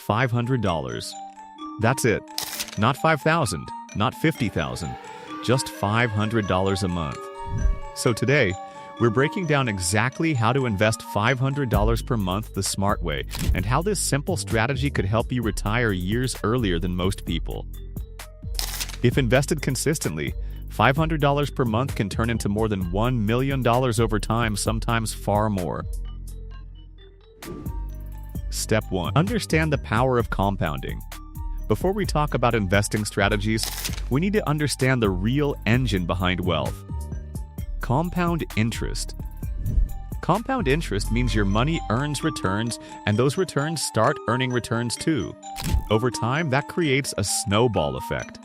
$500. That's it. Not $5,000, not $50,000, just $500 a month. So today, we're breaking down exactly how to invest $500 per month the smart way, and how this simple strategy could help you retire years earlier than most people. If invested consistently, $500 per month can turn into more than $1 million over time, sometimes far more. Step 1. Understand the power of compounding. Before we talk about investing strategies, we need to understand the real engine behind wealth. Compound interest. Compound interest means your money earns returns, and those returns start earning returns too. Over time, that creates a snowball effect.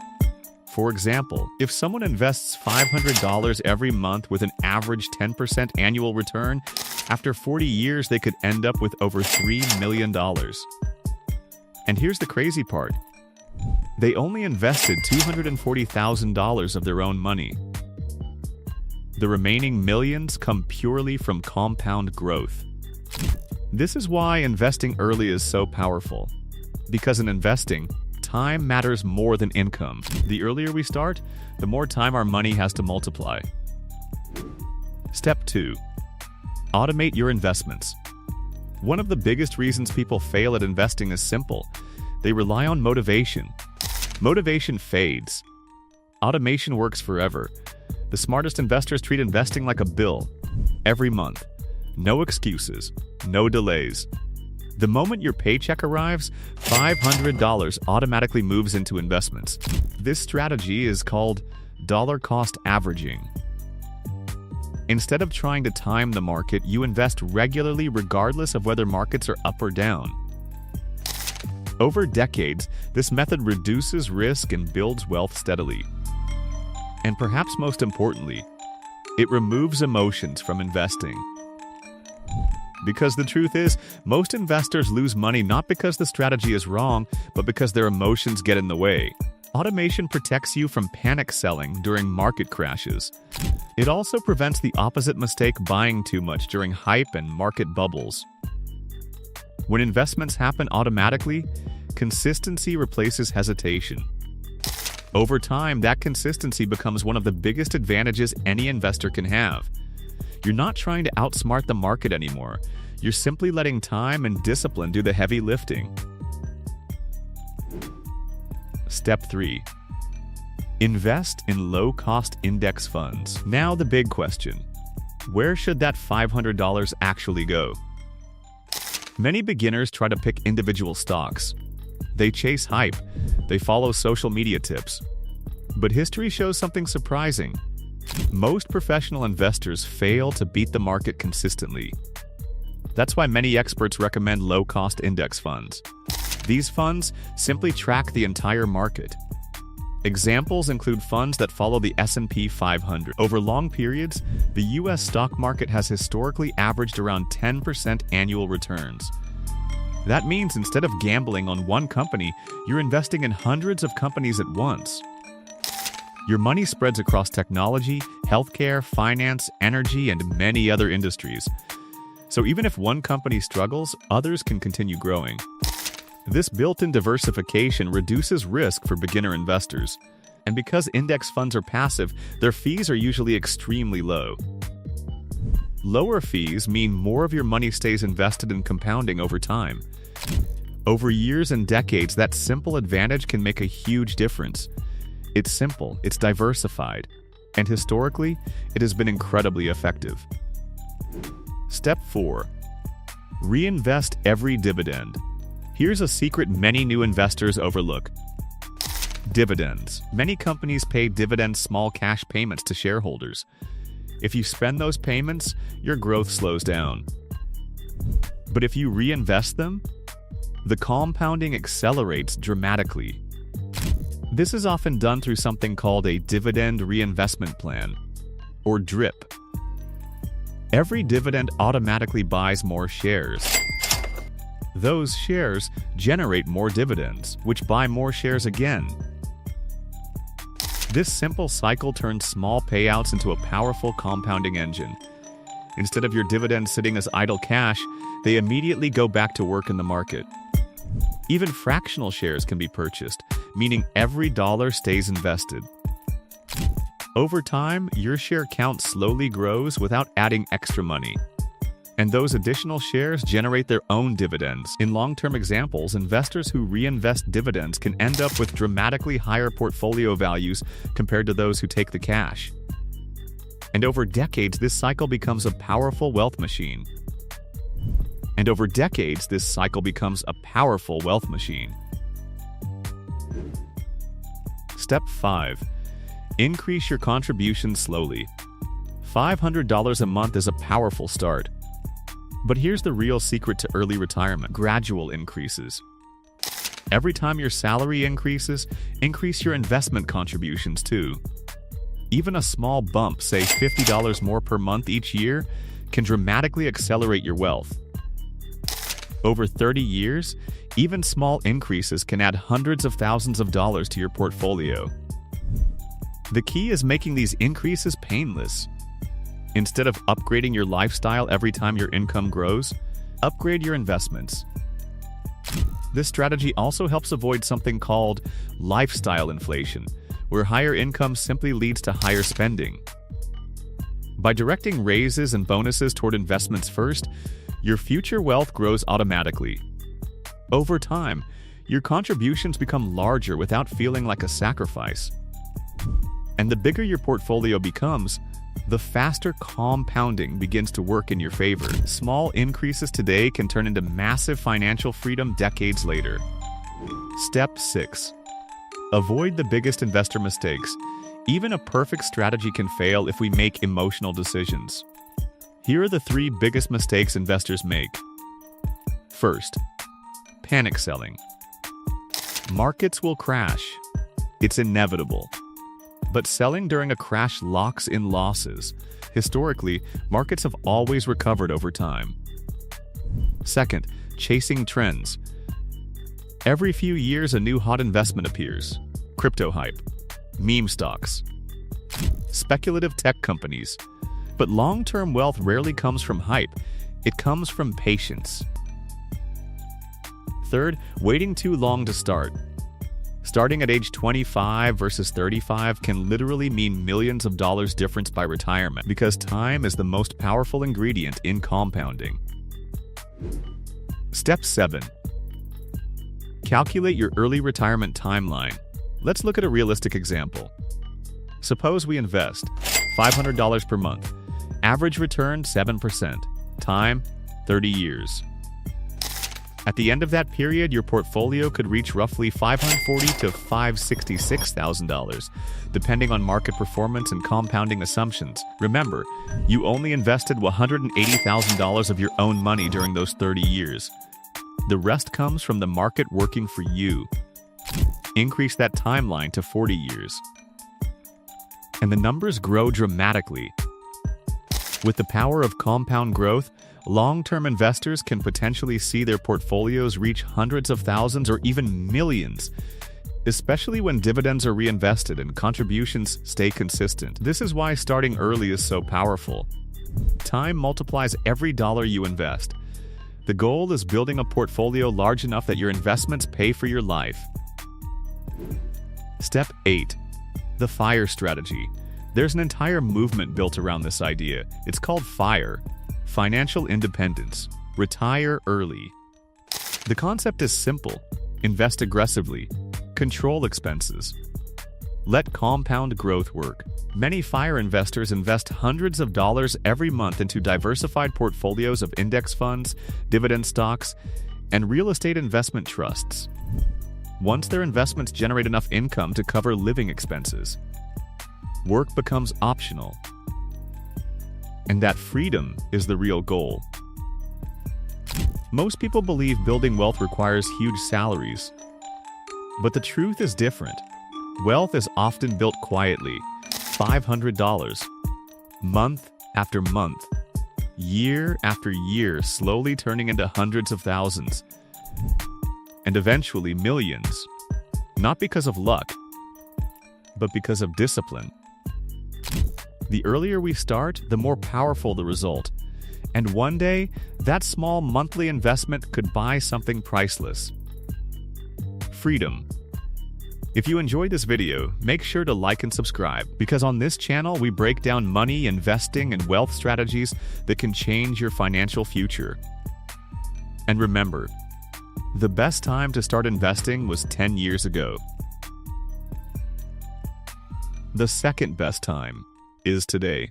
For example, if someone invests $500 every month with an average 10% annual return, after 40 years they could end up with over $3 million. And here's the crazy part. They only invested $240,000 of their own money. The remaining millions come purely from compound growth. This is why investing early is so powerful. Because in investing, time matters more than income. The earlier we start, the more time our money has to multiply. Step 2. Automate your investments. One of the biggest reasons people fail at investing is simple. They rely on motivation. Motivation fades. Automation works forever. The smartest investors treat investing like a bill, every month. No excuses, no delays. The moment your paycheck arrives, $500 automatically moves into investments. This strategy is called dollar cost averaging. Instead of trying to time the market, you invest regularly regardless of whether markets are up or down. Over decades, this method reduces risk and builds wealth steadily. And perhaps most importantly, it removes emotions from investing. Because the truth is, most investors lose money not because the strategy is wrong, but because their emotions get in the way. Automation protects you from panic selling during market crashes. It also prevents the opposite mistake, buying too much during hype and market bubbles. When investments happen automatically, consistency replaces hesitation. Over time, that consistency becomes one of the biggest advantages any investor can have. You're not trying to outsmart the market anymore. You're simply letting time and discipline do the heavy lifting. Step 3. Invest in low-cost index funds. Now the big question. Where should that $500 actually go? Many beginners try to pick individual stocks. They chase hype. They follow social media tips. But history shows something surprising. Most professional investors fail to beat the market consistently. That's why many experts recommend low-cost index funds. These funds simply track the entire market. Examples include funds that follow the S&P 500. Over long periods, the U.S. stock market has historically averaged around 10% annual returns. That means instead of gambling on one company, you're investing in hundreds of companies at once. Your money spreads across technology, healthcare, finance, energy, and many other industries. So even if one company struggles, others can continue growing. This built-in diversification reduces risk for beginner investors. And because index funds are passive, their fees are usually extremely low. Lower fees mean more of your money stays invested in compounding over time. Over years and decades, that simple advantage can make a huge difference. It's simple, it's diversified, and historically, it has been incredibly effective. Step 4. Reinvest every dividend. Here's a secret many new investors overlook. Dividends. Many companies pay dividend small cash payments to shareholders. If you spend those payments, your growth slows down. But if you reinvest them, the compounding accelerates dramatically. This is often done through something called a dividend reinvestment plan, or DRIP. Every dividend automatically buys more shares. Those shares generate more dividends, which buy more shares again. This simple cycle turns small payouts into a powerful compounding engine. Instead of your dividends sitting as idle cash, they immediately go back to work in the market. Even fractional shares can be purchased, meaning every dollar stays invested. Over time, your share count slowly grows without adding extra money. And those additional shares generate their own dividends. In long-term examples, investors who reinvest dividends can end up with dramatically higher portfolio values compared to those who take the cash. And over decades, this cycle becomes a powerful wealth machine. Step 5. Increase your contributions slowly. $500 a month is a powerful start. But here's the real secret to early retirement: gradual increases. Every time your salary increases, increase your investment contributions too. Even a small bump, say $50 more per month each year, can dramatically accelerate your wealth. Over 30 years, even small increases can add hundreds of thousands of dollars to your portfolio. The key is making these increases painless. Instead of upgrading your lifestyle every time your income grows, upgrade your investments. This strategy also helps avoid something called lifestyle inflation, where higher income simply leads to higher spending. By directing raises and bonuses toward investments first, your future wealth grows automatically. Over time, your contributions become larger without feeling like a sacrifice. And the bigger your portfolio becomes, the faster compounding begins to work in your favor. Small increases today can turn into massive financial freedom decades later. Step 6. Avoid the biggest investor mistakes. Even a perfect strategy can fail if we make emotional decisions. Here are the 3 biggest mistakes investors make. First, panic selling. Markets will crash. It's inevitable. But selling during a crash locks in losses. Historically, markets have always recovered over time. Second, chasing trends. Every few years, a new hot investment appears. Crypto hype, meme stocks, speculative tech companies. But long-term wealth rarely comes from hype. It comes from patience. Third, waiting too long to start. Starting at age 25 versus 35 can literally mean millions of dollars difference by retirement, because time is the most powerful ingredient in compounding. Step 7. Calculate your early retirement timeline. Let's look at a realistic example. Suppose we invest $500 per month. Average return 7%. Time 30 years. At the end of that period, your portfolio could reach roughly $540,000 to $566,000, depending on market performance and compounding assumptions. Remember, you only invested $180,000 of your own money during those 30 years. The rest comes from the market working for you. Increase that timeline to 40 years. And the numbers grow dramatically. With the power of compound growth, long-term investors can potentially see their portfolios reach hundreds of thousands or even millions, especially when dividends are reinvested and contributions stay consistent. This is why starting early is so powerful. Time multiplies every dollar you invest. The goal is building a portfolio large enough that your investments pay for your life. Step 8. The FIRE strategy. There's an entire movement built around this idea. It's called FIRE. Financial independence. Retire early. The concept is simple. Invest aggressively. Control expenses. Let compound growth work. Many FIRE investors invest hundreds of dollars every month into diversified portfolios of index funds, dividend stocks, and real estate investment trusts. Once their investments generate enough income to cover living expenses, work becomes optional. And that freedom is the real goal. Most people believe building wealth requires huge salaries. But the truth is different. Wealth is often built quietly. $500. Month after month. Year after year, slowly turning into hundreds of thousands. And eventually millions. Not because of luck, but because of discipline. The earlier we start, the more powerful the result. And one day, that small monthly investment could buy something priceless. freedom. If you enjoyed this video, make sure to like and subscribe, because on this channel we break down money, investing, and wealth strategies that can change your financial future. And remember, the best time to start investing was 10 years ago. The second best time is today.